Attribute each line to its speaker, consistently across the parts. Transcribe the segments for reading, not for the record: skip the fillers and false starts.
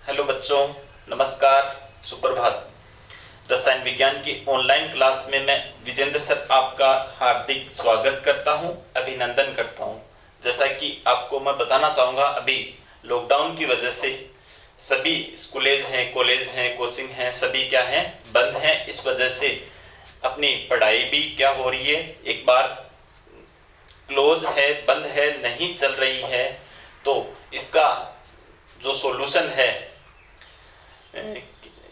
Speaker 1: Hello बच्चों, नमस्कार, सुप्रभात। रसायन विज्ञान की ऑनलाइन क्लास में मैं विजेंद्र सर आपका हार्दिक स्वागत करता हूं, अभिनंदन करता हूं। जैसा कि आपको मैं बताना चाहूँगा, अभी लॉकडाउन की वजह से सभी स्कूलेज हैं, कॉलेज हैं, कोचिंग हैं, सभी क्या हैं, बंद हैं। इस वजह से अपनी पढ़ाई भी क्या हो रही है, एक बार क्लोज है, बंद है, नहीं चल रही है। तो इसका जो सॉल्यूशन है,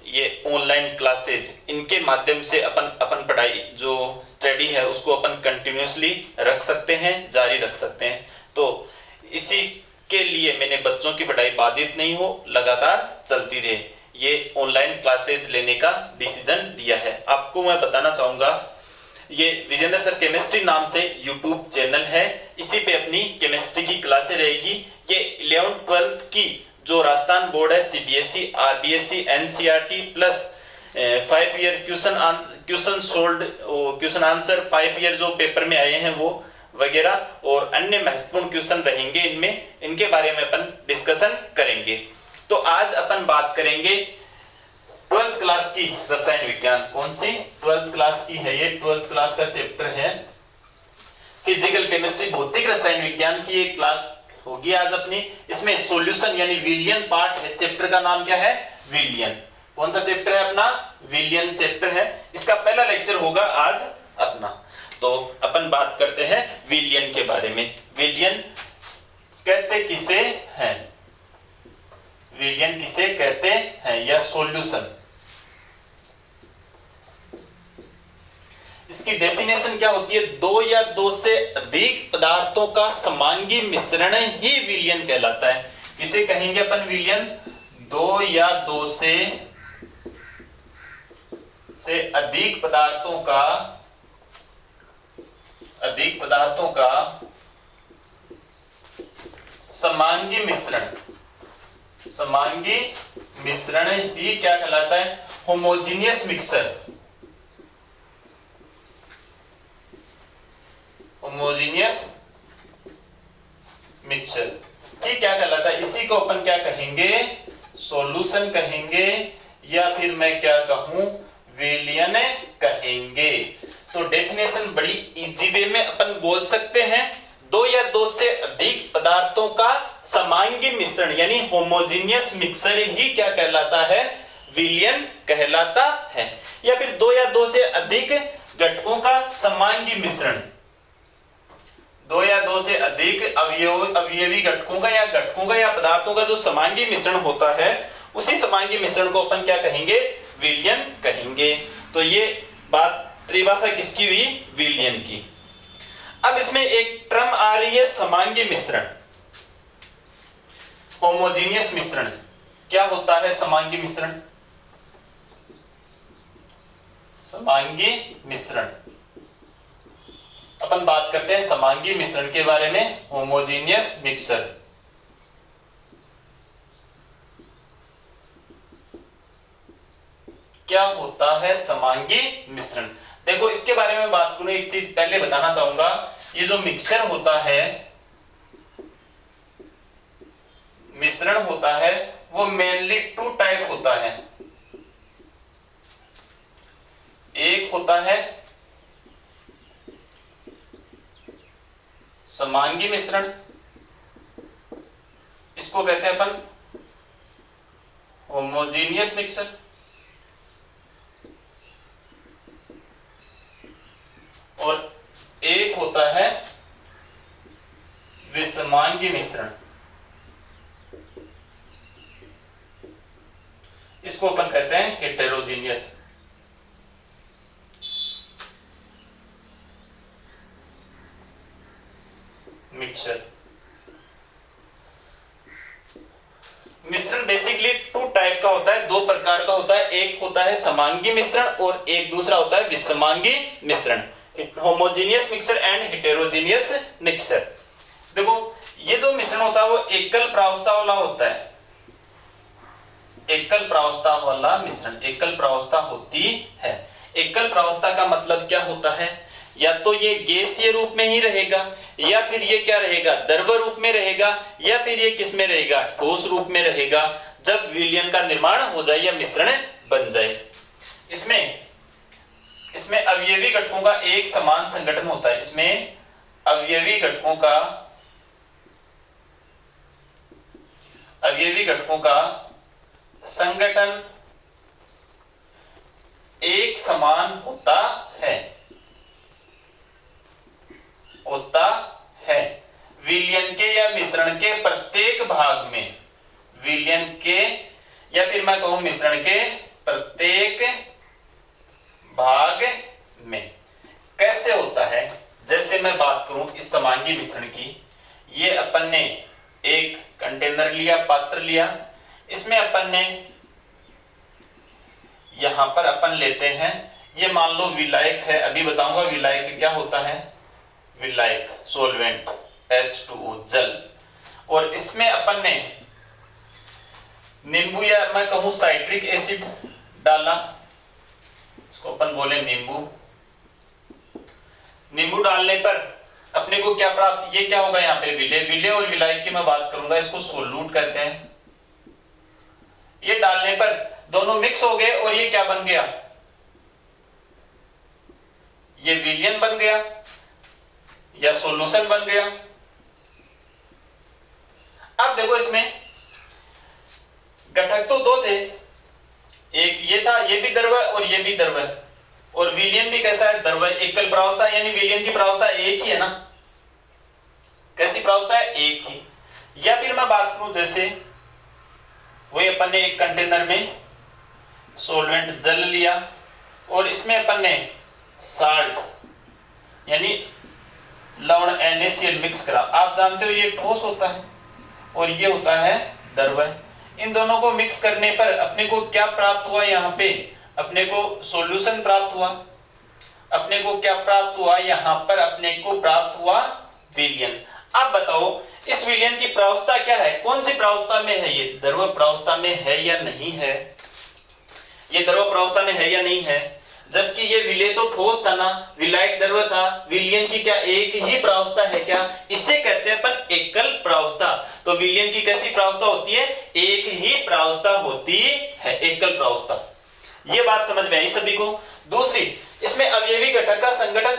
Speaker 1: ये ऑनलाइन क्लासेज, इनके माध्यम से अपन पढ़ाई जो स्टडी है उसको अपन कंटिन्यूसली रख सकते हैं, जारी रख सकते हैं। तो इसी के लिए मैंने बच्चों की पढ़ाई बाधित नहीं हो, लगातार चलती रहे, ये ऑनलाइन क्लासेज लेने का डिसीजन दिया है। आपको मैं बताना चाहूंगा, ये विजेंद्र सर केमिस्ट्री नाम से यूट्यूब चैनल है, इसी पे अपनी केमिस्ट्री की क्लासें रहेगी। ये 11th-12th की जो राजस्थान बोर्ड है, CBSE, RBSE, NCERT plus 5 year question sold, question answer 5 year जो पेपर में आए हैं वो वगैरह, और अन्य महत्वपूर्ण क्वेश्चन रहेंगे इनमें, इनके बारे में अपन डिस्कशन करेंगे। तो आज अपन बात करेंगे 12th क्लास की रसायन विज्ञान। कौन सी 12th क्लास की है? ये 12th क्लास का चैप्टर है फिजिकल केमिस्ट्री, भौतिक रसायन विज्ञान की एक क्लास होगी आज अपनी। इसमें सॉल्यूशन यानी विलियन पार्ट है। चैप्टर का नाम क्या है? विलियन। कौन सा चैप्टर है अपना? विलियन चैप्टर है। इसका पहला लेक्चर होगा आज अपना। तो अपन बात करते हैं विलियन के बारे में। विलियन कहते किसे हैं? विलियन किसे कहते हैं या सॉल्यूशन? इसकी डेफिनेशन क्या होती है? दो या दो से अधिक पदार्थों का समांगी मिश्रण ही विलियन कहलाता है। किसे कहेंगे अपन विलियन? दो या दो से अधिक पदार्थों का समांगी मिश्रण ही क्या कहलाता है? Homogeneous mixture. होमोजीनियस मिक्सचर ये क्या कहलाता है? इसी को अपन क्या कहेंगे? सॉल्यूशन कहेंगे, या फिर मैं क्या कहूं, विलियन कहेंगे। तो डेफिनेशन बड़ी इजी वे में अपन बोल सकते हैं, दो या दो से अधिक पदार्थों का समांगी मिश्रण यानी होमोजीनियस मिक्सचर ही क्या कहलाता है? विलियन कहलाता है। या फिर दो या दो से अधिक घटकों का समांगी मिश्रण, दो या दो से अधिक अवयवी घटकों का या पदार्थों का जो समांगी मिश्रण होता है, उसी समांगी मिश्रण को अपन क्या कहेंगे? विलियन कहेंगे। तो ये बात परिभाषा किसकी हुई? विलियन की। अब इसमें एक टर्म आ रही है समांगी मिश्रण, होमोजीनियस मिश्रण। क्या होता है समांगी मिश्रण? समांगी मिश्रण, अपन बात करते हैं समांगी मिश्रण के बारे में, होमोजीनियस मिक्सचर। क्या होता है समांगी मिश्रण? देखो, इसके बारे में बात करूं, एक चीज पहले बताना चाहूंगा। ये जो मिक्सचर होता है, मिश्रण होता है, वो मेनली 2 टाइप होता है। एक होता है समांगी मिश्रण, इसको कहते हैं अपन होमोजीनियस मिक्सचर। और एक होता है विषमांगी मिश्रण, इसको अपन कहते हैं हेटेरोजीनियस मिक्सचर। मिश्रण बेसिकली 2 टाइप का होता है, 2 प्रकार का होता है। एक होता है समांगी मिश्रण और एक दूसरा होता है विषमांगी मिश्रण, homogeneous mixture and heterogeneous mixture. देखो, ये जो मिश्रण होता है वो एकल प्रावस्था वाला होता है। एकल प्रावस्था वाला मिश्रण, एकल प्रावस्था होती है। एकल प्रावस्था का मतलब क्या होता है? या तो ये गैसीय रूप में ही रहेगा, या फिर ये क्या रहेगा, द्रव रूप में रहेगा, या फिर ये किस में रहेगा, ठोस रूप में रहेगा। जब विलयन का निर्माण हो जाए या मिश्रण बन जाए। इसमें अवयवी घटकों का एक समान संगठन होता है। इसमें अवयवी घटकों का संगठन एक समान होता है विलयन के या मिश्रण के प्रत्येक भाग में, विलयन के या फिर मैं कहूं मिश्रण के प्रत्येक भाग में। कैसे होता है? जैसे मैं बात करूं इस समांगी मिश्रण की, ये अपन ने एक कंटेनर लिया, पात्र लिया, इसमें अपन ने यहां पर अपन लेते हैं, ये मान लो विलायक है, अभी बताऊंगा विलायक क्या होता है। विलायक सोलवेंट H2O जल, और इसमें अपन ने नींबू या मैं कहूं साइट्रिक एसिड डाला, इसको अपन बोले नींबू। नींबू डालने पर अपने को क्या प्राप्त, ये क्या होगा यहाँ पे विलय, विलय और विलायक की मैं बात करूंगा, इसको सोल्यूट कहते हैं। ये डालने पर दोनों मिक्स हो गए और ये क्या बन गया, ये विलयन बन गया या सॉल्यूशन बन गया। अब देखो इसमें घटक तो दो थे, एक ये था, ये भी द्रव और ये भी द्रव, और विलयन भी कैसा है, द्रव। एकल प्रावस्था यानी विलयन की प्रावस्था एक ही है ना। कैसी प्रावस्था है, एक ही। या फिर मैं बात करूं जैसे वही अपन ने एक कंटेनर में सॉल्वेंट जल लिया और इसमें अपन ने साल्ट यानी लवण NaCl मिक्स करा। आप जानते हो ये ठोस होता है और ये होता है द्रव। इन दोनों को मिक्स करने पर अपने को क्या प्राप्त हुआ, यहाँ पे अपने को सॉल्यूशन प्राप्त हुआ। अपने को क्या प्राप्त हुआ, यहाँ पर अपने को प्राप्त हुआ विलयन। अब बताओ इस विलयन की प्रावस्था क्या है, कौन सी प्रावस्था में है, ये द्रव प्रावस्था में है या नहीं है, ये द्रव प्रावस्था में है या नहीं है। जबकि ये विलय तो ठोस था ना, विलायक द्रव था, विलयन की क्या एक ही प्रावस्था है क्या, इसे कहते हैं अपन एकल प्रावस्था। तो विलयन की कैसी प्रावस्था होती है, एक ही प्रावस्था होती है, एकल प्रावस्था। ये बात समझ में आई सभी को। दूसरी, इसमें अवयवी घटक का संगठन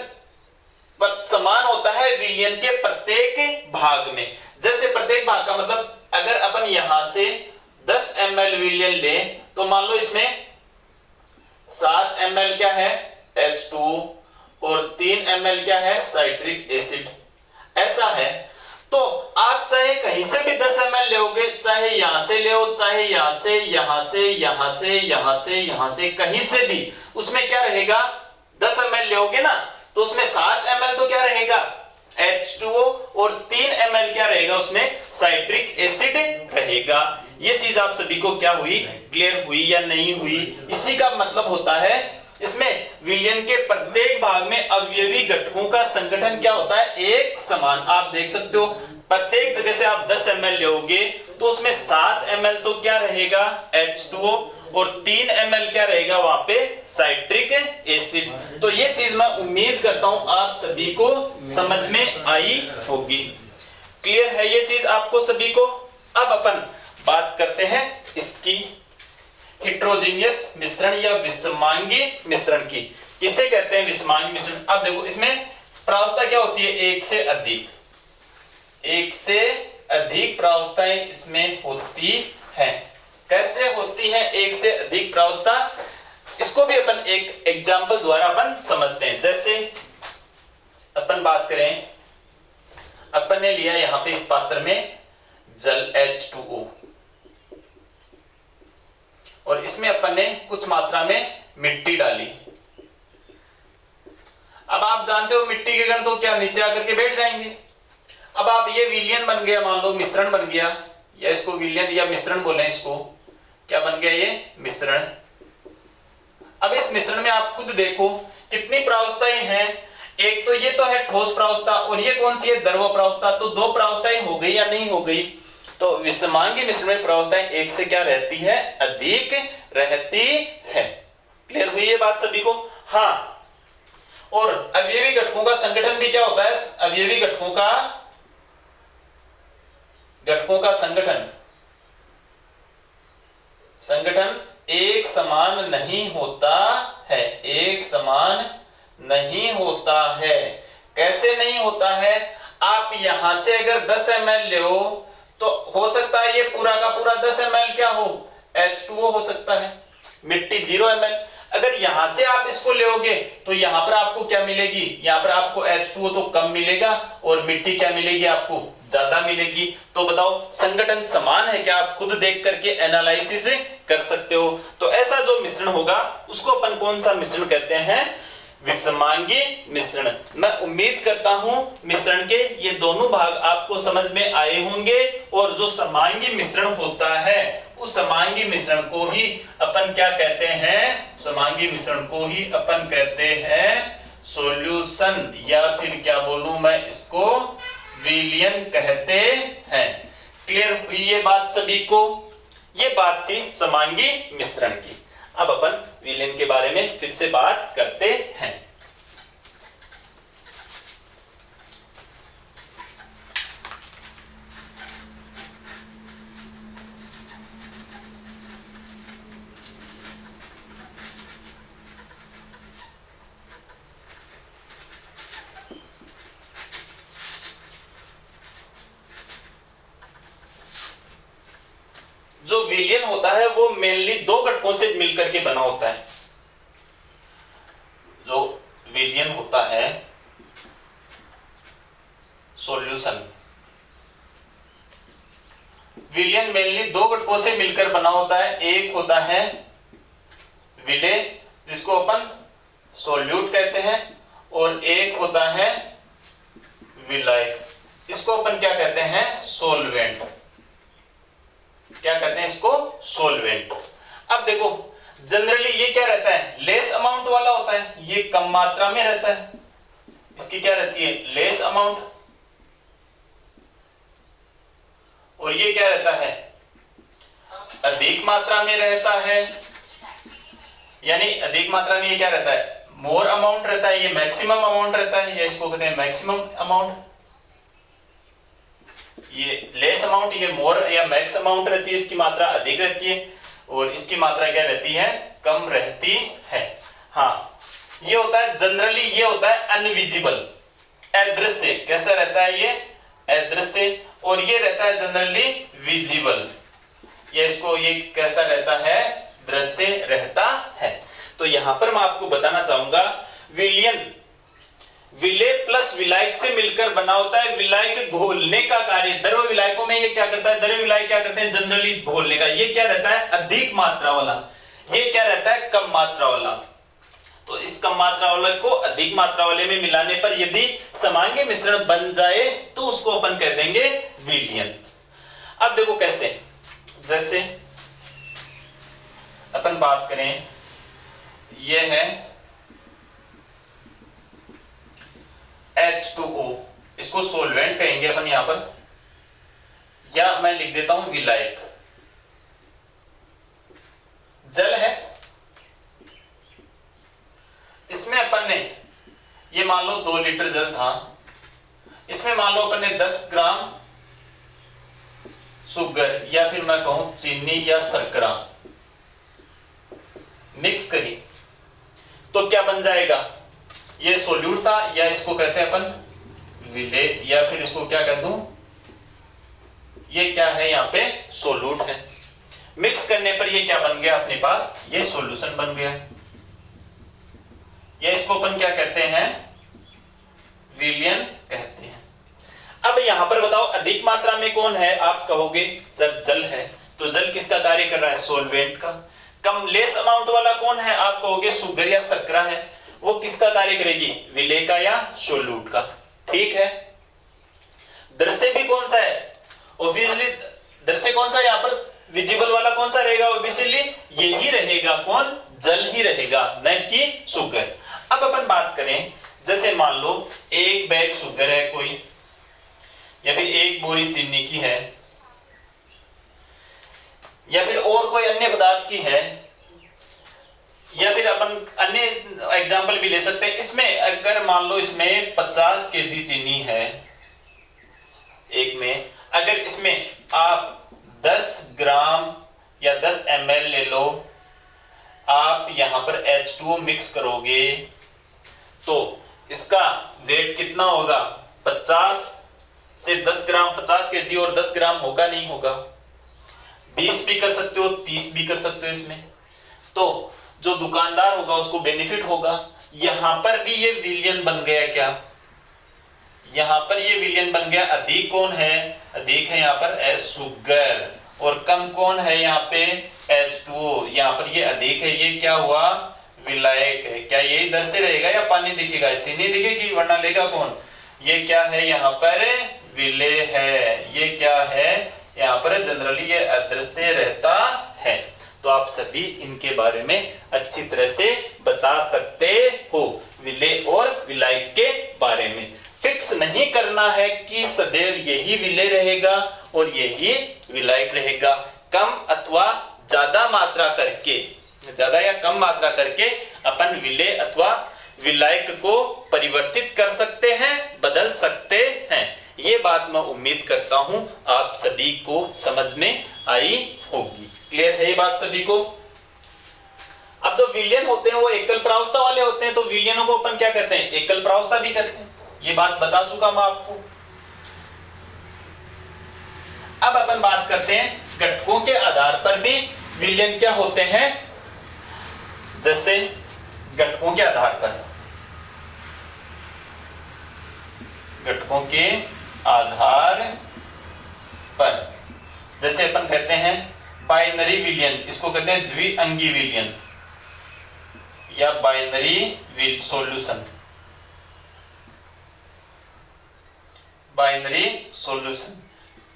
Speaker 1: समान होता है विलयन के प्रत्येक भाग में। जैसे प्रत्येक भाग का मतलब अगर अपन यहां से 10 ml विलयन ले तो मान लो इसमें 7 ml क्या है H2 और 3 ml क्या है साइट्रिक एसिड, ऐसा है। तो आप चाहे कहीं से भी 10 ml लोगे, चाहे यहां से ले, चाहे यहां से, यहां से, यहां से, यहां से, यहां से, कहीं से भी, उसमें क्या रहेगा, 10 ml लोगे ना तो उसमें 7 ml तो क्या रहेगा H2O और 3 ml क्या रहेगा, उसमें साइट्रिक एसिड रहेगा। ये चीज आप सभी को क्या हुई, क्लियर हुई या नहीं हुई। इसी का मतलब होता है इसमें विलयन के प्रत्येक भाग में अवयवी घटकों का संगठन क्या होता है, एक समान। आप देख सकते हो प्रत्येक जगह से आप 10 ml लोगे तो उसमें 7 ml तो क्या रहेगा H2O और 3 ml क्या रहेगा वहां पे साइट्रिक एसिड। तो ये चीज मैं उम्मीद करता हूं आप सभी को समझ में आई होगी। क्लियर है ये चीज आपको सभी को। अब अपन बात करते हैं इसकी हेट्रोजीनियस मिश्रण या विषमांगी मिश्रण की। किसे कहते हैं विषमांगी मिश्रण। अब देखो इसमें प्रावस्था क्या होती है, एक से अधिक प्रावस्थाएं इसमें होती हैं। कैसे होती है एक से अधिक प्रावस्था, इसको भी अपन एक एग्जांपल द्वारा अपन समझते हैं। जैसे अपन बात करें, अपन ने लिया यहां पे इस पात्र में जल H2O और इसमें अपन ने कुछ मात्रा में मिट्टी डाली। अब आप जानते हो मिट्टी के कण तो क्या नीचे आकर के बैठ जाएंगे। अब आप ये विलयन बन गया, मान लो मिश्रण बन गया, या इसको विलयन या मिश्रण बोले, इसको क्या बन गया, ये मिश्रण। अब इस मिश्रण में आप खुद देखो कितनी प्रावस्थाएं हैं। एक तो ये तो है ठोस प्रावस्था और ये कौन सी है, द्रव प्रावस्था। तो दो प्रावस्थाएं हो गई या नहीं हो गई। तो विषमांगी मिश्रण में प्रावस्थाएं एक से क्या रहती है, अधिक रहती है। क्लियर हुई ये बात सभी को। हाँ, और अवयवी घटकों का संगठन भी क्या होता है, अवयवी घटकों का संगठन संगठन एक समान नहीं होता है, एक समान नहीं होता है। कैसे नहीं होता है? आप यहां से अगर 10 ml ले तो हो सकता है ये पूरा का पूरा 10 ml क्या हो, H2O हो सकता है, मिट्टी 0 ml। अगर यहां से आप इसको लेओगे तो यहां पर आपको क्या मिलेगी, यहां पर आपको H2O तो कम मिलेगा और मिट्टी क्या मिलेगी, आपको ज्यादा मिलेगी। तो बताओ संगठन समान है क्या? आप खुद देख करके एनालिसिस कर सकते हो। तो ऐसा जो मिश्रण होगा उसको अपन कौन सा मिश्रण कहते हैं? विषमांगी मिश्रण। मैं उम्मीद करता हूं मिश्रण के ये दोनों भाग आपको समझ में आए होंगे। और जो समांगी मिश्रण होता है उस समांगी मिश्रण को ही अपन क्या कहते हैं? समांगी मिश्रण को ही अपन कहते हैं सॉल्यूशन, या फिर क्या बोलूं मैं इसको, विलयन कहते हैं। क्लियर हुई ये बात सभी को? ये बात थी समांगी मिश्रण की। अब अपन विलयन के बारे में फिर से बात करते हैं। जो विलयन होता है वो मेनली दो घटकों से मिलकर के बना होता है। जो विलयन होता है सॉल्यूशन, विलयन मेनली दो घटकों से मिलकर बना होता है। एक होता है विलेय जिसको अपन सॉल्यूट कहते हैं, और एक होता है विलायक, इसको अपन क्या कहते हैं? सोलवेंट। क्या कहते हैं इसको? सोलवेंट। अब देखो जनरली ये क्या रहता है? लेस अमाउंट वाला होता है, ये कम मात्रा में रहता है। इसकी क्या रहती है? Less amount. और ये क्या रहता है? अधिक मात्रा में रहता है। यानी अधिक मात्रा में ये क्या रहता है? मोर अमाउंट रहता है। ये मैक्सिमम अमाउंट रहता है, या इसको कहते हैं मैक्सिमम अमाउंट। ये लेस अमाउंट, ये मोर या मैक्स अमाउंट रहती है, इसकी मात्रा अधिक रहती है, और इसकी मात्रा क्या रहती है? कम रहती है। हाँ, ये होता है जनरली, ये होता है अनविजिबल, अदृश्य। कैसा रहता है ये? अदृश्य। और ये रहता है जनरली विजिबल, ये इसको ये कैसा रहता है? दृश्य रहता है। तो यहां पर मैं आपको बताना चाहूंगा विलयन विलेय प्लस विलायक से मिलकर बना होता है। विलायक घोलने का कार्य, द्रव विलायकों में ये क्या करता है? द्रव विलायक क्या करते हैं? जनरली घोलने का। ये क्या रहता है? अधिक मात्रा वाला। ये क्या रहता है? कम मात्रा वाला। तो इस कम मात्रा वाले को अधिक मात्रा वाले में मिलाने पर यदि समांगी मिश्रण बन जाए तो उसको अपन कह देंगे विलयन। अब देखो कैसे, जैसे अपन बात करें, यह है H2O, इसको सोलवेंट कहेंगे अपन यहां पर, या मैं लिख देता हूं विलायक। जल है, इसमें अपन ने ये मान लो 2 लीटर जल था, इसमें मान लो अपन ने 10 ग्राम शुगर या फिर मैं कहूं चीनी या शर्करा मिक्स करी, तो क्या बन जाएगा? ये सोल्यूट था, या इसको कहते हैं अपन विलेय, या फिर इसको क्या कह दूं, ये क्या है? यहाँ पे सोल्यूट है। मिक्स करने पर ये क्या बन गया अपने पास? ये सॉल्यूशन बन गया। ये इसको अपन क्या कहते हैं? विलयन कहते हैं। अब यहां पर बताओ अधिक मात्रा में कौन है? आप कहोगे सर जल है, तो जल किसका कार्य कर रहा है? सोलवेंट का। कम लेस अमाउंट वाला कौन है? आप कहोगे शुगर या शर्करा है, वो किसका कार्य करेगी? विलेय का या सोल्यूट का। ठीक है। दृश्य भी कौन सा है? ऑब्वियसली दृश्य कौन सा? यहाँ पर विजिबल वाला कौन सा रहेगा? ऑब्वियसली यही रहेगा, कौन? जल ही रहेगा, न कि शुगर। अब अपन बात करें, जैसे मान लो 1 बैग शुगर है कोई, या फिर 1 बोरी चीनी की है, या फिर और कोई अन्य पदार्थ की है, या फिर अपन अन्य एग्जाम्पल भी ले सकते हैं। इसमें अगर मान लो इसमें 50 केजी चीनी है एक में, अगर इसमें आप 10 ग्राम या 10 ml ले लो, आप यहाँ पर H2O मिक्स करोगे तो इसका वेट कितना होगा? 50 से 10 ग्राम, 50 kg और 10 ग्राम होगा नहीं होगा? 20 भी कर सकते हो, 30 भी कर सकते हो इसमें। तो जो दुकानदार होगा उसको बेनिफिट होगा। यहां पर भी ये विलियन बन गया क्या? यहां पर ये विलियन बन गया। अधिक कौन है? अधिक है यहाँ पर शुगर, और कम कौन है यहाँ पे? H2O। यहाँ पर ये अधिक है, ये क्या हुआ? विलायक है। क्या ये इधर से रहेगा या पानी दिखेगा? चीनी दिखेगी, वरना लेगा कौन? ये क्या है यहाँ पर? विलेय है। ये क्या है यहाँ पर? जनरली ये अदर से रहता है। तो आप सभी इनके बारे में अच्छी तरह से बता सकते हो, विलेय और विलायक के बारे में। फिक्स नहीं करना है कि सदैव यही विलेय रहेगा और यही विलायक रहेगा। कम अथवा ज्यादा मात्रा करके, ज्यादा या कम मात्रा करके अपन विलेय अथवा विलायक को परिवर्तित कर सकते हैं, बदल सकते हैं। ये बात मैं उम्मीद करता हूं आप सभी को समझ में आई होगी। क्लियर है ये बात सभी को? अब जो विलियन होते हैं वो एकल प्रावस्था वाले होते हैं, तो विलियनों को अपन क्या कहते हैं? एकल प्रावस्था भी कहते हैं। ये बात बता चुका मैं आपको। अब अपन बात करते हैं घटकों के आधार पर भी विलियन क्या होते हैं। जैसे घटकों के आधार पर, घटकों के आधार पर जैसे अपन कहते हैं बाइनरी विलियन, इसको कहते हैं द्विअंगी विलियन या बाइनरी सॉल्यूशन। बाइनरी सॉल्यूशन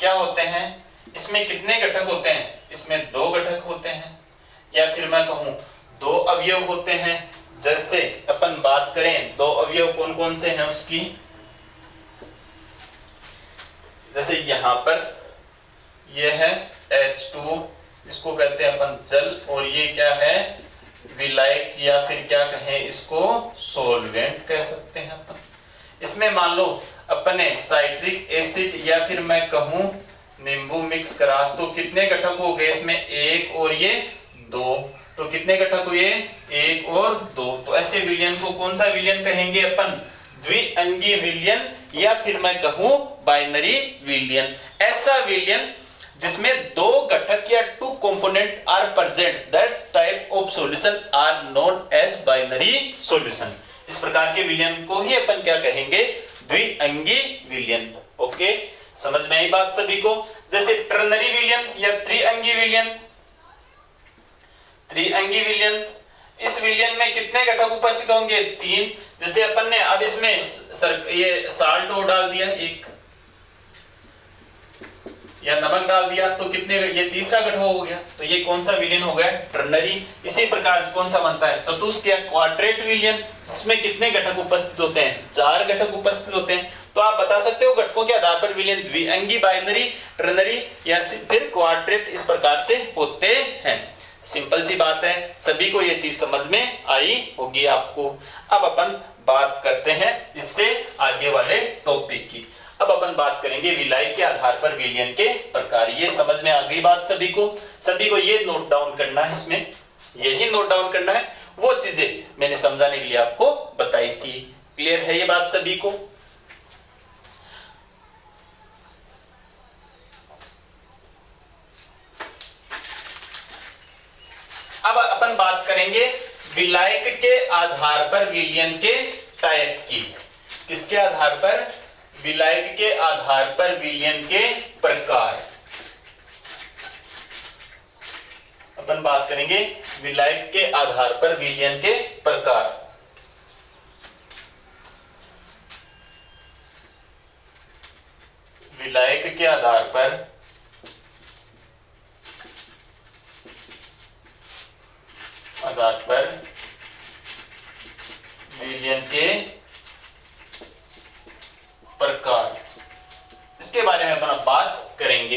Speaker 1: क्या होते हैं? इसमें कितने घटक होते हैं? इसमें 2 घटक होते हैं, या फिर मैं कहूं 2 अवयव होते हैं। जैसे अपन बात करें 2 अवयव कौन कौन से हैं उसकी, जैसे यहां पर यह है H2, इसको कहते हैं अपन जल, और ये क्या है? विलायक, या फिर क्या कहें इसको? सॉल्वेंट कह सकते हैं अपन। इसमें मान लो अपने साइट्रिक एसिड या फिर मैं कहूं नींबू मिक्स करा, तो कितने घटक हो गए इसमें? 1 और ये 2। तो कितने घटक हुए? 1 और 2। तो ऐसे विलियन को कौन सा विलियन कहेंगे अपन? द्विअंगी विलियन, या फिर मैं कहूं बाइनरी विलियन। ऐसा विलियन जिसमें 2 घटक या 2 component are present, that type of solution are known as binary solution. इस प्रकार के विलियन को ही अपन क्या कहेंगे? द्विअंगी विलियन। ओके, समझ में आई बात सभी को? जैसे टर्नरी विलियन या त्रिअंगी विलियन। त्रिअंगी विलियन, इस विलियन में कितने घटक उपस्थित होंगे? 3। जैसे अपन ने अब इसमें ये साल्ट और डाल दिया 1, या नमक डाल दिया, तो कितने? ये तीसरा घटक हो गया। तो ये कौन सा विलियन हो गया? टर्नरी। इसी प्रकार कौन सा बनता है? चतुष्क या क्वाड्रेट विलियन। इसमें कितने घटक उपस्थित होते हैं? 4 घटक उपस्थित होते हैं। तो आप बता सकते हो घटकों के आधार पर विलियन द्विअंगी, बाइनरी, टर्नरी या फिर क्वाड्रेट इस प्रकार से होते हैं। सिंपल सी बात है, सभी को ये चीज समझ में आई होगी आपको। अब अपन बात करते हैं इससे आगे वाले टॉपिक की। अब अपन बात करेंगे विलायक के आधार पर विलियन के प्रकार। ये समझ में आ गई बात सभी को? सभी को ये नोट डाउन करना है, इसमें यही नोट डाउन करना है वो चीजें मैंने समझाने के लिए आपको बताई थी। क्लियर है ये बात सभी को? अब अपन बात करेंगे विलायक के आधार पर विलियन के टाइप की। किसके आधार पर? विलायक के आधार पर विलियन के प्रकार। अपन बात करेंगे विलायक के आधार पर विलियन के प्रकार। विलायक के आधार पर विलियन के प्रकार, इसके बारे में अपन बात करेंगे।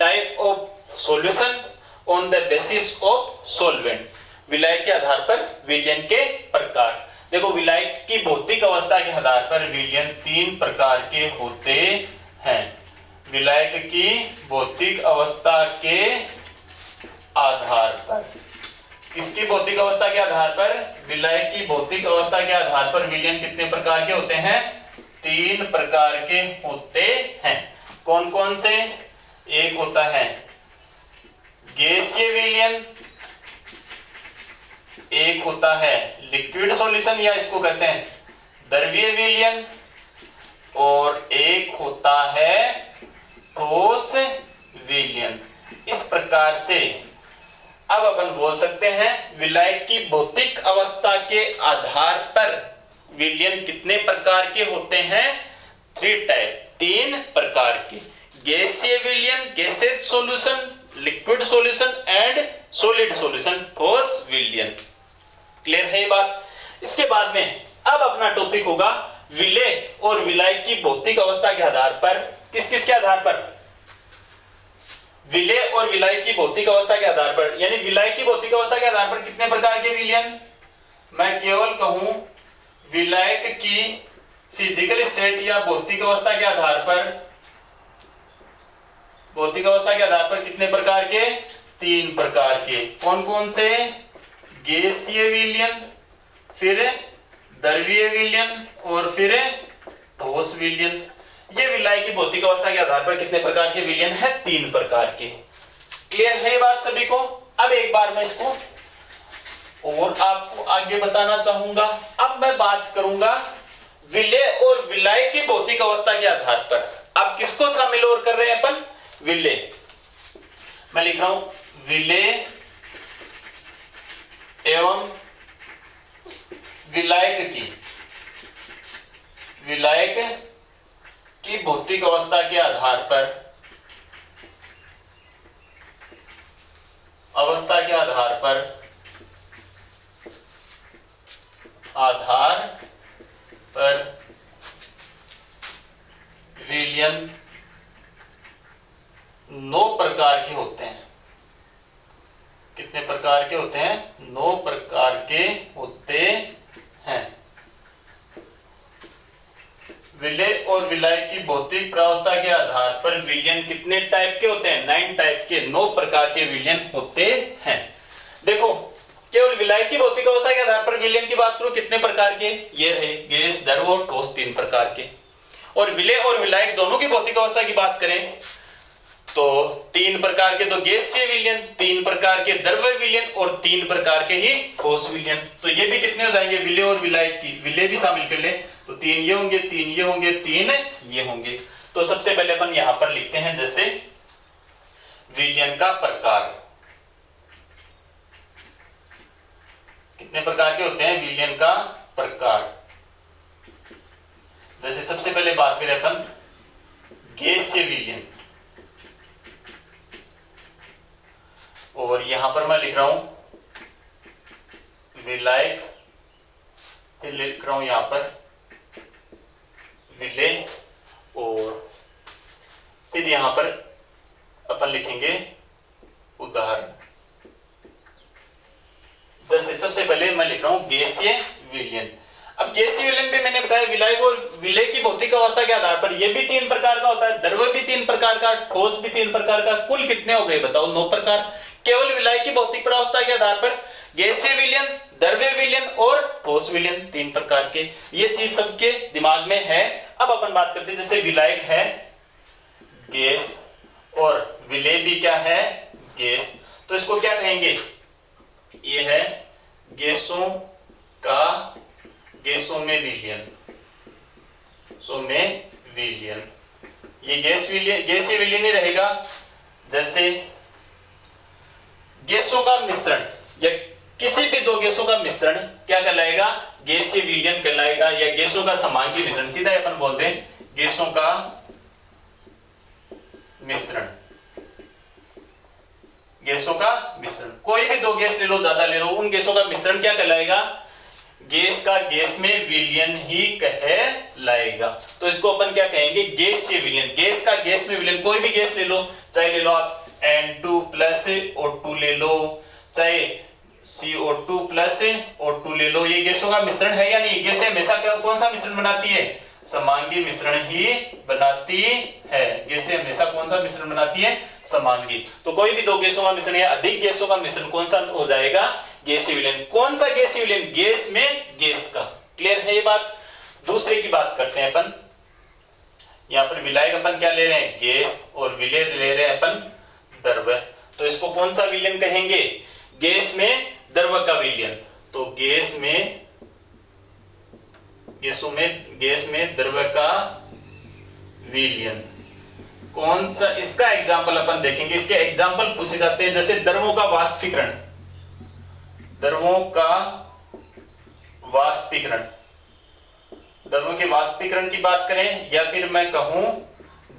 Speaker 1: Type of solution on the basis of solvent. विलायक के आधार पर विलियन के प्रकार। देखो, विलायक की भौतिक अवस्था के आधार पर विलियन 3 प्रकार के होते हैं। विलायक की भौतिक अवस्था के आधार पर, किसकी भौतिक अवस्था के आधार पर? विलायक की भौतिक अवस्था के आधार पर विलयन कितने प्रकार के होते हैं? 3 प्रकार के होते हैं। कौन कौन से? एक होता है गैसीय विलयन, एक होता है लिक्विड सॉल्यूशन या इसको कहते हैं द्रवीय विलयन, और एक होता है ठोस विलयन। इस प्रकार से अब अपन बोल सकते हैं विलायक की भौतिक अवस्था के आधार पर विलयन कितने प्रकार के होते हैं? 3 टाइप, 3 प्रकार के। गैसीय विलयन, gases solution, liquid solution and solid solution, ठोस विलयन। क्लियर है ये बात? इसके बाद में अब अपना टॉपिक होगा विलेय और विलायक की भौतिक अवस्था के आधार पर, किस किस के आधार पर? विलेय और विलायक की भौतिक अवस्था के आधार पर, यानी विलायक की भौतिक अवस्था के आधार पर कितने प्रकार के विलयन? मैं केवल कहूं विलायक की फिजिकल स्टेट या भौतिक अवस्था के आधार पर, भौतिक अवस्था के आधार पर कितने प्रकार के? 3 प्रकार के। कौन कौन से? गैसीय विलयन, फिर द्रवीय विलयन और फिर ठोस विलयन। ये विलायक की भौतिक अवस्था के आधार पर कितने प्रकार के विलयन है? 3 प्रकार के। क्लियर है ये बात सभी को? अब एक बार मैं इसको और आपको आगे बताना चाहूंगा। अब मैं बात करूंगा विलेय और विलायक की भौतिक अवस्था के आधार पर। अब किसको शामिल और कर रहे हैं अपन? विलेय। मैं लिख रहा हूं विलेय एवं विलायक की भौतिक अवस्था के आधार पर, विलयन 9 प्रकार के होते हैं। कितने प्रकार के होते हैं? 9 प्रकार के होते हैं। विलेय और विलायक की भौतिक प्रावस्था के आधार पर विलयन कितने टाइप के होते हैं? 9 टाइप के, 9 प्रकार के विलयन होते हैं। देखो, केवल विलायक की भौतिक अवस्था के आधार पर विलयन की बात करूं, कितने प्रकार के? ये रहे गैस, द्रव और ठोस, 3 प्रकार के। और विलेय और विलायक दोनों की भौतिक अवस्था की बात करें तो 3 प्रकार के, तो गैसीय विलयन, 3 प्रकार के द्रव्य विलयन और 3 प्रकार के ही ठोस विलयन। तो ये भी कितने हो जाएंगे? विलेय और विलायक की, विलेय भी शामिल कर ले तो 3 ये होंगे, 3 ये होंगे, 3 ये होंगे। तो सबसे पहले अपन यहां पर लिखते हैं जैसे विलयन का प्रकार। कितने प्रकार के होते हैं? विलयन का प्रकार। जैसे सबसे पहले बात करें अपन गैसीय विलयन, और यहां पर मैं लिख रहा हूं विलायक, फिर लिख रहा हूं यहां पर विलेय, और फिर यहां पर अपन लिखेंगे उदाहरण। जैसे सबसे पहले मैं लिख रहा हूं गैसीय विलयन। अब गैसीय विलयन भी मैंने बताया विलायक और विलेय की भौतिक अवस्था के आधार पर ये भी 3 प्रकार का होता है, द्रव्य भी 3 प्रकार का, ठोस भी 3 प्रकार का। कुल कितने हो गए बताओ? 9 प्रकार। केवल विलायक की भौतिक प्रावस्था के आधार पर गैसीय विलयन, द्रव्य विलयन और ठोस विलयन, 3 प्रकार के। ये चीज सबके दिमाग में है। अब अपन बात करते हैं, जैसे विलायक है गैस और विलेय भी क्या है? गैस। तो इसको क्या कहेंगे? ये है गैसों में विलयन, विलयन। ये गैसीय विलयन ही रहेगा। जैसे गैसों का मिश्रण या किसी भी 2 गैसों का मिश्रण क्या कहलाएगा? गैसीय विलयन कहलाएगा, या गैसों का समांगी मिश्रण, सीधा अपन बोल दें गैसों का मिश्रण। गैसों का मिश्रण, कोई भी 2 गैस ले लो, ज्यादा ले लो, उन गैसों का मिश्रण क्या कहलाएगा? गैस का गैस में विलयन ही कहलाएगा। तो इसको अपन क्या कहेंगे? गैसीय विलयन। गैस का गैस में विलयन, कोई भी गैस ले लो, चाहे ले लो आप N2 प्लस O2 ले लो, चाहे CO2 प्लस O2 ले लो, ये गैसों का मिश्रण है या नहीं? गैसें हमेशा कौन सा मिश्रण बनाती है? समांगी मिश्रण ही बनाती है। गैसें हमेशा कौन सा मिश्रण बनाती है? समांगी। तो कोई भी दो गैसों का मिश्रण या अधिक गैसों का मिश्रण कौन सा हो जाएगा? गैसीय विलयन। कौन सा गैसीय विलयन? गैस में गैस का। क्लियर है ये बात? दूसरे की बात करते हैं अपन। यहां पर विलायक अपन क्या ले रहे हैं? गैस, और विलय ले रहे हैं अपन द्रव्य। तो इसको कौन सा विलयन कहेंगे? गैस में द्रव्य का विलयन। तो गैस में द्रव्य का विलयन। कौन सा? इसका एग्जाम्पल अपन देखेंगे। इसके एग्जाम्पल पूछे जाते हैं, जैसे द्रवों का वाष्पीकरण। द्रवों का वाष्पीकरण, द्रवों के वाष्पीकरण की बात करें, या फिर मैं कहूं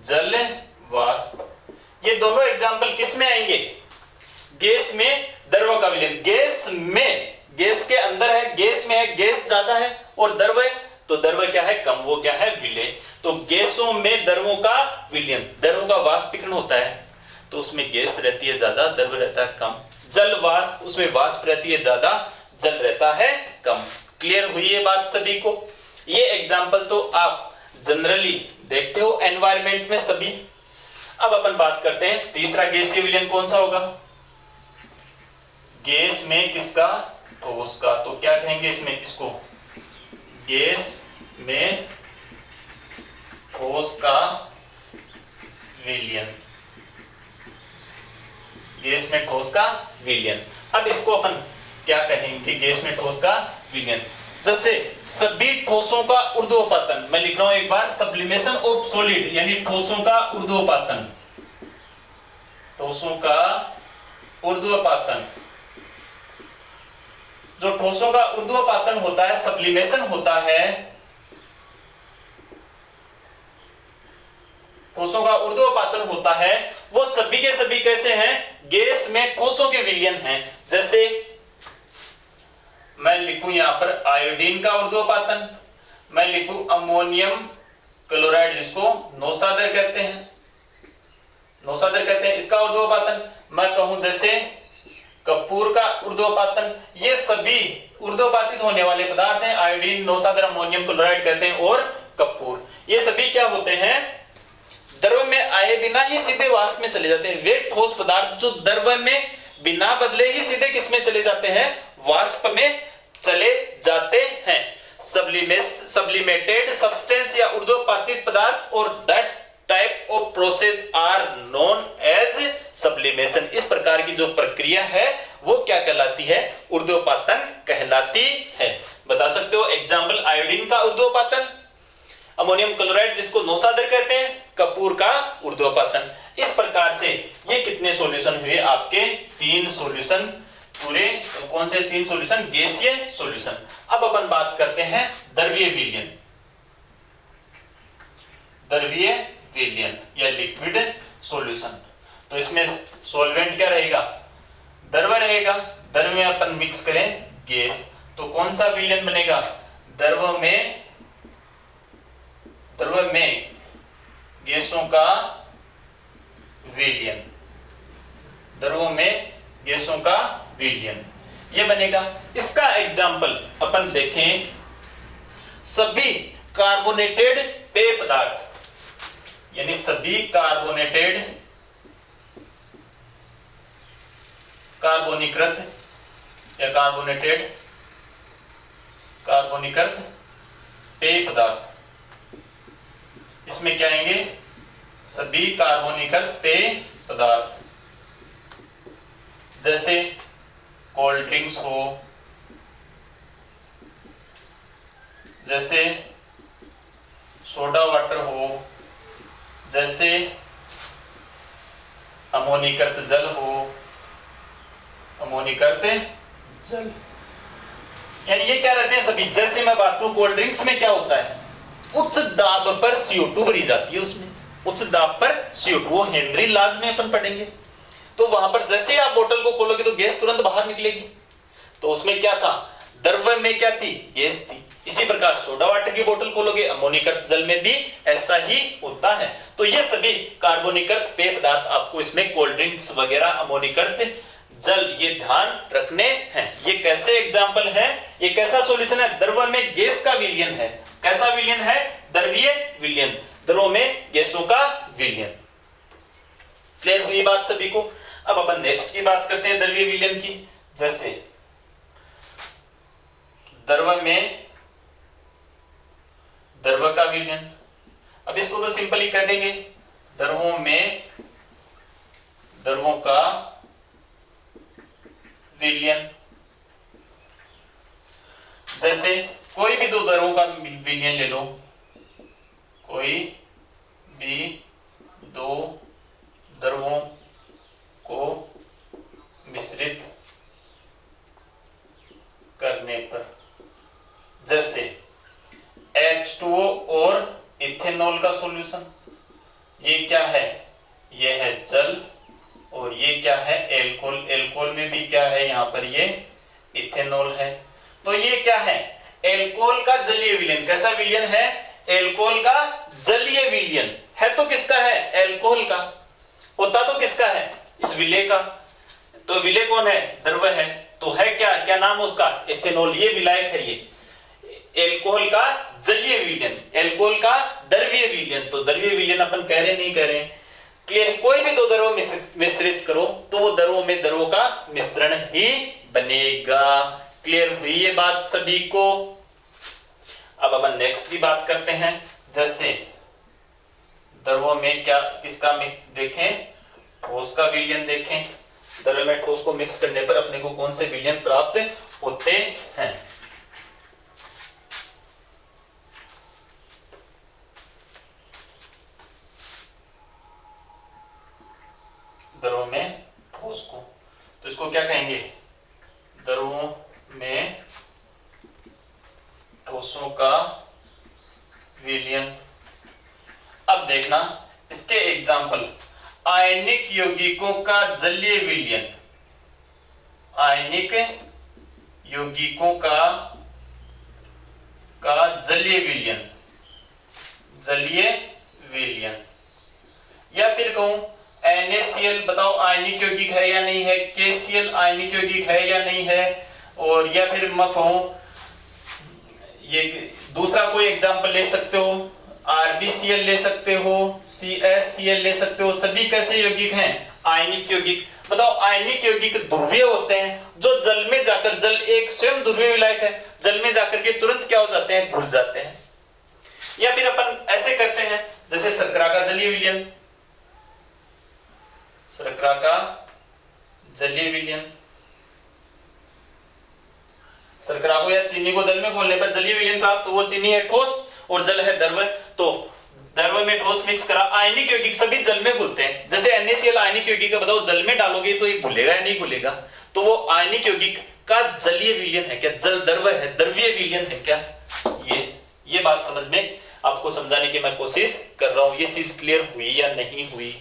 Speaker 1: जल वाष्प। ये दोनों एग्जाम्पल किस में आएंगे? गैस में द्रव का विलयन। गैस में, गैस के अंदर है, गैस में है, गैस ज्यादा है, और द्रव है, तो द्रव क्या है? कम। वो क्या है? विलय। तो गैसों में द्रवों का विलयन, द्रवों का वाष्पीकरण होता है, तो उसमें गैस रहती है ज्यादा, द्रव रहता है कम। जल वाष्प, उसमें वाष्प रहती है ज्यादा, जल रहता है कम। क्लियर हुई ये बात सभी को? ये एग्जाम्पल तो आप जनरली देखते हो एनवायरमेंट में सभी। अब अपन बात करते हैं तीसरा गैसीय विलयन कौन सा होगा? गैस में किसका? ठोस का। तो क्या कहेंगे इसमें? इसको गैस में ठोस का विलयन। गैस में ठोस का विलयन। अब इसको अपन क्या कहेंगे? गैस में ठोस का विलयन। जैसे सभी ठोसों का ऊर्ध्वपातन, मैं लिख रहा हूं एक बार, सब्लिमेशन ऑफ सॉलिड, यानी ठोसों का ऊर्ध्वपातन। ठोसों का ऊर्ध्वपातन, जो ठोसों का ऊर्ध्वपातन होता है, सब्लिमेशन होता है, ठोसों का ऊर्ध्वपातन होता है, वो सभी के सभी कैसे हैं? गैस में ठोसों के विलयन हैं। जैसे मैं लिखूं यहां पर आयोडीन का ऊर्ध्वपातन, मैं लिखूं अमोनियम क्लोराइड, जिसको नौसादर कहते हैं, नौसादर कहते हैं, इसका ऊर्ध्वपातन। मैं कहूं जैसे कपूर का ऊर्ध्वपातन। ये सभी ऊर्ध्वपातित होने वाले पदार्थ हैं। आयोडीन, नौसादर, अमोनियम क्लोराइड कहते हैं, और कपूर। ये सभी क्या होते हैं? द्रव में आए बिना ही सीधे वाष्प में चले जाते हैं। वे ठोस पदार्थ जो द्रव में बिना बदले ही सीधे किसमें चले जाते हैं? वाष्प में चले जाते हैं। सब्लिमेटेड सब्सटेंस या ऊर्ध्वपातित पदार्थ, और that type of process are known as sublimation. इस प्रकार की जो प्रक्रिया है वो क्या कहलाती है? ऊर्ध्वपातन कहलाती है। बता सकते हो एग्जाम्पल? आयोडीन का ऊर्ध्वपातन, अमोनियम क्लोराइड जिसको नौसादर कहते हैं, कपूर का ऊर्ध्वपातन। इस प्रकार से ये कितने सॉल्यूशन हुए आपके? 3 सॉल्यूशन पूरे। कौन से 3 सॉल्यूशन? गैसीय सॉल्यूशन। अब अपन बात करते हैं द्रवीय विलयन। द्रवीय विलयन या लिक्विड सॉल्यूशन। तो इसमें सॉल्वेंट क्या रहेगा? द्रव रहेगा। द्रव में अपन मिक्स करें गैस, तो कौन सा विलयन बनेगा? द्रव में गैसों का विलयन। द्रवों में गैसों का विलयन ये बनेगा। इसका एग्जाम्पल अपन देखें, सभी कार्बोनेटेड पेय पदार्थ, यानी सभी कार्बोनीकृत या कार्बोनीकृत पेय पदार्थ, इसमें क्या आएंगे? सभी कार्बोनीकृत पेय पदार्थ, जैसे कोल्ड ड्रिंक्स हो, जैसे सोडा वाटर हो, जैसे अमोनीकृत जल हो, अमोनीकृत जल, यानी ये क्या रहते हैं सभी। जैसे मैं बात करूं कोल्ड ड्रिंक्स में क्या होता है? उच्च दाब पर CO2 भरी जाती है, उसमें उच्च दाब पर CO2, वो हेनरी लॉज में अपन पढ़ेंगे। तो वहां पर जैसे आप बोतल को खोलोगे तो गैस तुरंत बाहर निकलेगी। तो उसमें क्या था? द्रव्य में क्या थी? गैस थी। इसी प्रकार सोडा वाटर की बोतल खोलोगे, अमोनीकृत जल में भी ऐसा ही होता है। तो ये सभी कार्बोनीकृत पेय पदार्थ आपको इसमें कोल्ड ड्रिंक्स वगैरह, अमोनीकृत जल, ये ध्यान रखने हैं। ये कैसे एग्जाम्पल है? ये कैसा सॉल्यूशन है? द्रव्य में गैस का विलयन है। कैसा विलयन है? द्रव्यीय विलयन, द्रव में गैसों का विलयन। क्लियर हुई बात सभी को? अब अपन नेक्स्ट की बात करते हैं द्रव्यीय विलयन की। जैसे द्रव में द्रव का विलयन, अब इसको तो सिंपली कह देंगे द्रवों में द्रवों का विलयन। जैसे कोई भी दो द्रवों का विलयन ले लो, कोई भी दो द्रवों को मिश्रित करने पर, जैसे H2O और इथेनॉल का सॉल्यूशन, ये क्या है? ये है जल, और ये क्या है? एल्कोहल। एल्कोहल में भी क्या है? यहाँ पर ये इथेनॉल है। तो ये क्या है? एल्कोहल का जलीय विलयन। कैसा विलयन है? एल्कोहल का जलीय विलयन है। तो किसका है? एल्कोहल का। होता तो किसका है? इस विलय का। तो विलय कौन है? द्रव है। तो है क्या? क्या नाम उसका? इथेनॉल। ये विलायक है। ये एल्कोहल का जलीय विलयन, एल्कोहल का द्रव्यीय विलयन। तो द्रव्यीय विलयन अपन कह रहे नहीं कह रहे? क्लियर? कोई भी दो द्रव मिश्रित करो तो वो द्रवों में द्रवों का मिश्रण ही बनेगा। क्लियर हुई ये बात सभी को? अब अपन नेक्स्ट की बात करते हैं। जैसे द्रवों में क्या किसका देखें? ठोस का विलयन देखें। द्रव में ठोस को मिक्स करने पर अपने को कौन से विलयन प्राप्त होते हैं? द्रव में ठोस को, तो इसको क्या कहेंगे? द्रवों में ठोसों का विलयन। अब देखना इसके एग्जाम्पल, आयनिक यौगिकों का जलीय विलयन। आयनिक यौगिकों का जलीय विलयन, जलीय विलयन। या फिर कहूं NaCl, बताओ आयनिक यौगिक है या नहीं है? KCl आयनिक यौगिक है या नहीं है? और या फिर मैं कहूं, ये दूसरा कोई एग्जांपल ले सकते हो, RbCl ले सकते हो, CaCl ले सकते हो। सभी कैसे यौगिक हैं? आयनिक यौगिक। बताओ आयनिक यौगिक ध्रुवीय होते हैं, जो जल में जाकर, जल एक स्वयं ध्रुवीय विलायक है, जल में जाकर के तुरंत क्या हो जाते हैं? घुल जाते हैं। या फिर अपन ऐसे करते हैं, जैसे शर्करा का जलीय विलयन, शर्करा का जलीय विलयन। शर्करा को या चीनी को जल में घोलने पर जलीय विलयन प्राप्त, वो चीनी है ठोस और जल है द्रव। तो द्रव में ठोस मिक्स करा, आयनिक यौगिक सभी जल में घुलते हैं। जैसे NaCl आयनिक यौगिक है, बताओ जल में डालोगे तो ये घुलेगा या नहीं घुलेगा? तो वो आयनिक यौगिक का जलीय विलयन है क्या? जल द्रव है, द्रव्यीय विलयन है क्या? ये बात समझ में आपको समझाने की मैं कोशिश कर रहा हूं। ये चीज क्लियर हुई या नहीं हुई?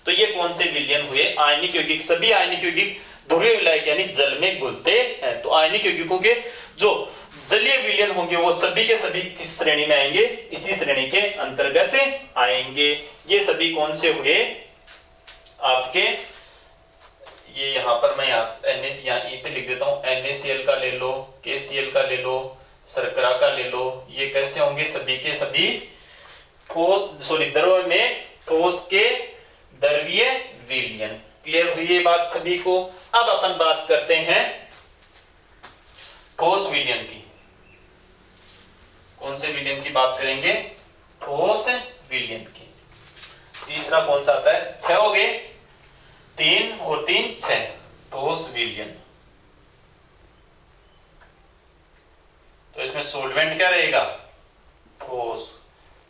Speaker 1: तो ये कौन से विलयन हुए? आयनिक यौगिक। सभी आयनिक यौगिक ध्रुवीय विलायक यानी जल में घुलते हैं। तो आयनिक यौगिकों के जो जलीय विलयन होंगे वो सभी के सभी किस श्रेणी में आएंगे? इसी श्रेणी के अंतर्गत आएंगे। ये सभी कौन से हुए आपके? ये यहाँ पर मैं यहाँ पे लिख देता हूँ, NaCl का ले लो, KCl का ले लो, शर्करा का ले लो। ये कैसे होंगे? सभी के सभी ठोस द्रव में ठोस के द्रव्यीय विलयन। क्लियर हुई ये बात सभी को? अब अपन बात करते हैं ठोस विलयन की। कौन से विलयन की बात करेंगे? ठोस विलयन की। तीसरा कौन सा आता है? 6 हो गए, 3 और 3 6, ठोस विलयन। तो इसमें सोल्वेंट क्या रहेगा? ठोस।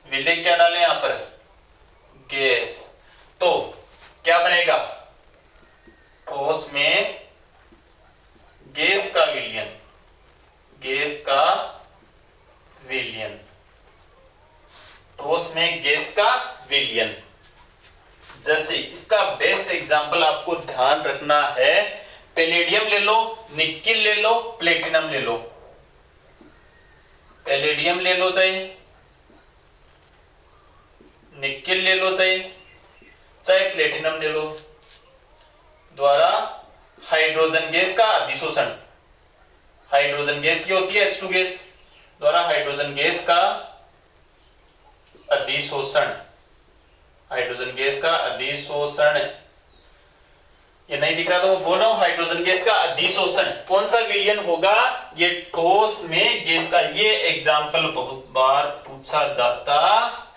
Speaker 1: विलय क्या डालें यहां पर? गैस। तो क्या बनेगा? ठोस में गैस का विलयन, गैस का विलयन, ठोस में गैस का विलयन। जैसे इसका बेस्ट एग्जांपल आपको ध्यान रखना है, पैलेडियम ले लो, निकेल ले लो, प्लेटिनम ले लो। पैलेडियम ले लो, चाहे निकेल ले लो, चाहे प्लेटिनम ले लो, द्वारा हाइड्रोजन गैस का अधिशोषण। हाइड्रोजन गैस की होती है H2 गैस, द्वारा हाइड्रोजन गैस का अधिशोषण, हाइड्रोजन गैस का अधिशोषण, ये नहीं दिख रहा तो मैं बोल रहा हूं हाइड्रोजन गैस का अधिशोषण कौन सा विलयन होगा, ये ठोस में गैस का। ये एग्जाम्पल बहुत बार पूछा जाता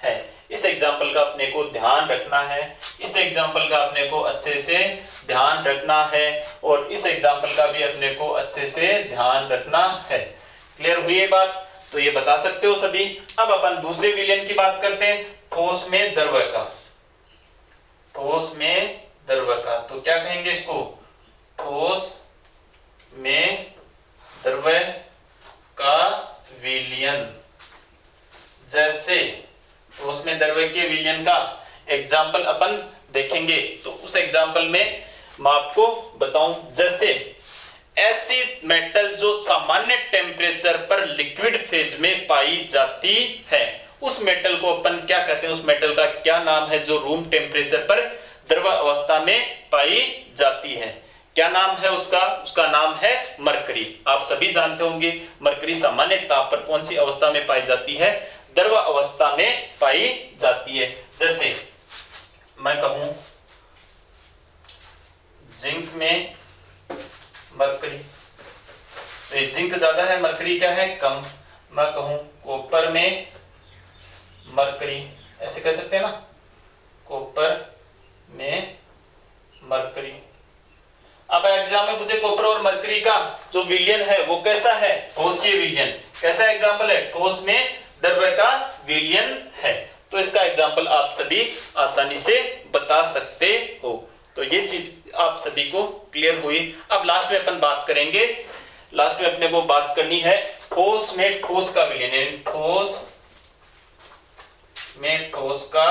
Speaker 1: है, इस एग्जाम्पल का अपने को ध्यान रखना है, इस एग्जाम्पल का अपने को अच्छे से ध्यान रखना है, और इस एग्जाम्पल का भी अपने को अच्छे से ध्यान रखना है। क्लियर हुई ये बात? तो ये बता सकते हो सभी। अब अपन दूसरे विलयन की बात करते हैं, ठोस में द्रव का। ठोस में द्रव का तो क्या कहेंगे इसको, ठोस में द्रव का विलयन। जैसे ठोस में द्रव के विलयन का एग्जाम्पल अपन देखेंगे, तो उस एग्जाम्पल में मैं आपको बताऊं, जैसे ऐसी मेटल जो सामान्य टेम्परेचर पर लिक्विड फेज में पाई जाती है, उस मेटल को अपन क्या कहते हैं, उस मेटल का क्या नाम है जो रूम टेम्परेचर पर द्रव अवस्था में पाई जाती है? क्या नाम है उसका? उसका नाम है मरकरी। आप सभी जानते होंगे मरकरी सामान्य ताप पर कौन सी अवस्था में पाई जाती है, द्रव अवस्था में पाई जाती है। जैसे मैं कहूं जिंक में मरकरी, तो जिंक ज्यादा है, मरकरी क्या है, कम। मैं कहूं कॉपर में मरकरी, ऐसे कह सकते हैं ना, कॉपर में मरकरी। अब एग्जाम में पूछे कॉपर और मरकरी का जो विलयन है वो कैसा है, ठोसीय विलयन। कैसा एग्जाम्पल है, ठोस में द्रव का विलयन है। तो इसका एग्जाम्पल आप सभी आसानी से बता सकते हो। तो ये चीज आप सभी को क्लियर हुई। अब लास्ट में अपन बात करेंगे, लास्ट में अपने को बात करनी है ठोस में ठोस का विलयन, ठोस में ठोस का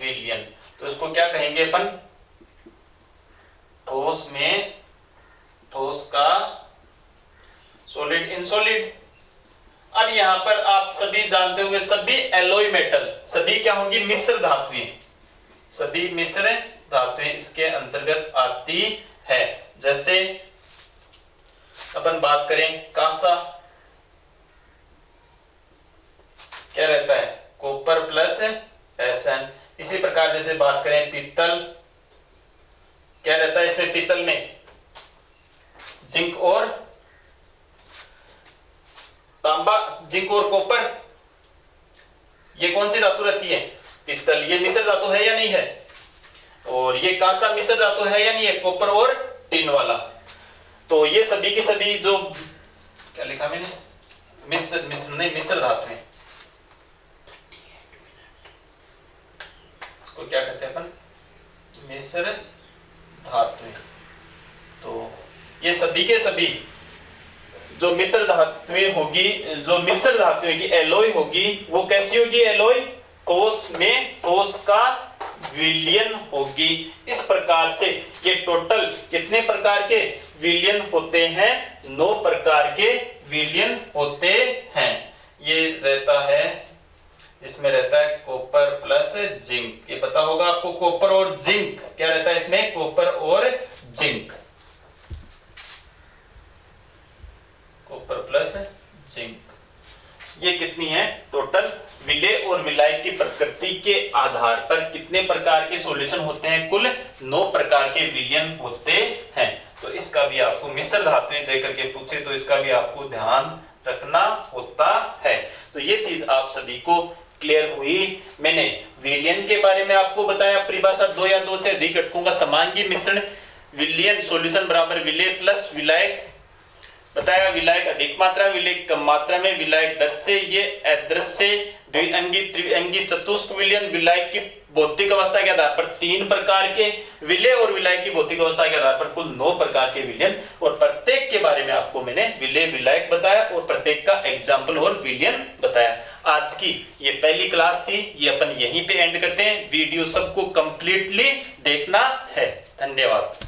Speaker 1: विलयन। तो इसको क्या कहेंगे अपन, ठोस में ठोस का सॉलिड इन सॉलिड। अब यहां पर आप सभी जानते हुए सभी एलॉय मेटल, सभी क्या होंगी, मिश्र धातुएं, सभी मिश्र धातुएं इसके अंतर्गत आती है। जैसे अपन बात करें कांसा, क्या रहता है, कॉपर प्लस Sn। इसी प्रकार जैसे बात करें पीतल, क्या रहता है इसमें, पीतल में जिंक और तांबा, जिंक और कॉपर, ये कौन सी धातु रहती है, पीतल। ये मिश्र धातु है या नहीं है, और ये कांसा मिश्र धातु है या नहीं है, कॉपर और टिन वाला। तो ये सभी की सभी जो, क्या लिखा मैंने, मिश्र धातु है, इसको क्या कहते हैं अपन, मिश्र धातुएं। तो ये सभी के सभी जो मित्र धातुएं होगी, जो मिश्र धातुएं की एलॉय होगी, वो कैसी होगी एलॉय, ठोस में ठोस का विलयन होगी। इस प्रकार से ये टोटल कितने प्रकार के विलयन होते हैं, 9 प्रकार के विलयन होते हैं। ये रहता है, इसमें रहता है कॉपर प्लस जिंक, ये पता होगा आपको, कॉपर और जिंक, क्या रहता है इसमें, कॉपर और जिंक, कॉपर प्लस जिंक। ये कितनी है टोटल, विलय और विलायक की प्रकृति के आधार पर कितने प्रकार के सॉल्यूशन होते हैं, कुल 9 प्रकार के विलयन होते हैं। तो इसका भी आपको, मिश्र धातुएं देकर के पूछे तो इसका भी आपको ध्यान रखना होता है। तो ये चीज आप सभी को क्लियर हुई। मैंने विलयन के बारे में आपको बताया, परिभाषा 2 या 2 से अधिक घटकों का समांगी मिश्रण विलयन सॉल्यूशन बराबर विलय प्लस विलायक बताया। विलायक अधिक मात्रा, विलायक कम मात्रा में, विलायक दृश्य, ये अदृश्य, द्विअंगी, त्रिअंगी, चतुष्क विलयन। विलायक की भौतिक अवस्था के आधार पर 3 प्रकार के विलय और विलायक की भौतिक अवस्था के आधार पर कुल 9 प्रकार के विलयन, और प्रत्येक के बारे में आपको मैंने विलय विलायक बताया और प्रत्येक का एग्जाम्पल और विलयन बताया। आज की ये पहली क्लास थी, ये अपन यहीं पे एंड करते हैं। वीडियो सबको कंप्लीटली देखना है। धन्यवाद।